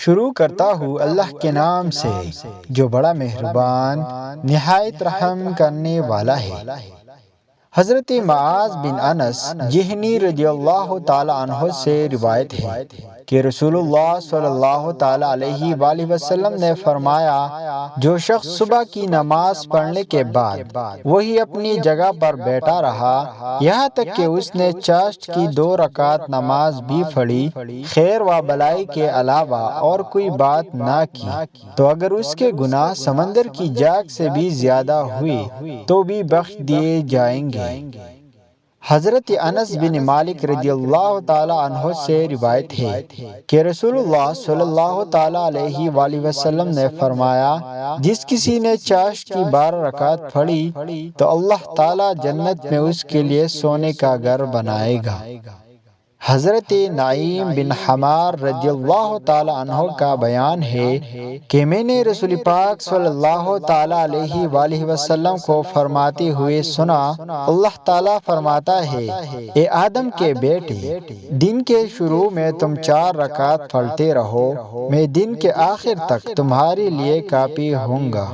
شروع کرتا ہوں اللہ کے نام سے جو بڑا مہربان نہایت رحم کرنے والا ہے۔ حضرت معاذ بن انس جہنی رضی اللہ تعالی عنہ سے روایت ہے کہ رسول اللہ صلی اللہ تعالی علیہ وآلہ وسلم نے فرمایا، جو شخص صبح کی نماز پڑھنے کے بعد وہی اپنی جگہ پر بیٹھا رہا یہاں تک کہ اس نے چاشت کی 2 رکعت نماز بھی پڑھی، خیر و بلائی کے علاوہ اور کوئی بات نہ کی، تو اگر اس کے گناہ سمندر کی جاگ سے بھی زیادہ ہوئے تو بھی بخش دیے جائیں گے۔ حضرت انس بن مالک رضی اللہ تعالی عنہ سے روایت ہے کہ رسول اللہ صلی اللہ تعالی علیہ وآلہ وسلم نے فرمایا، جس کسی نے چاشت کی 12 رکعت پڑھی تو اللہ تعالی جنت میں اس کے لیے سونے کا گھر بنائے گا۔ حضرت نعیم بن حمار رضی اللہ تعالی عنہ کا بیان ہے کہ میں نے رسول پاک صلی اللہ تعالی علیہ وآلہ وسلم کو فرماتے ہوئے سنا، اللہ تعالی فرماتا ہے، اے آدم کے بیٹے، دن کے شروع میں تم 4 رکعت پڑھتے رہو، میں دن کے آخر تک تمہارے لیے کافی ہوں گا۔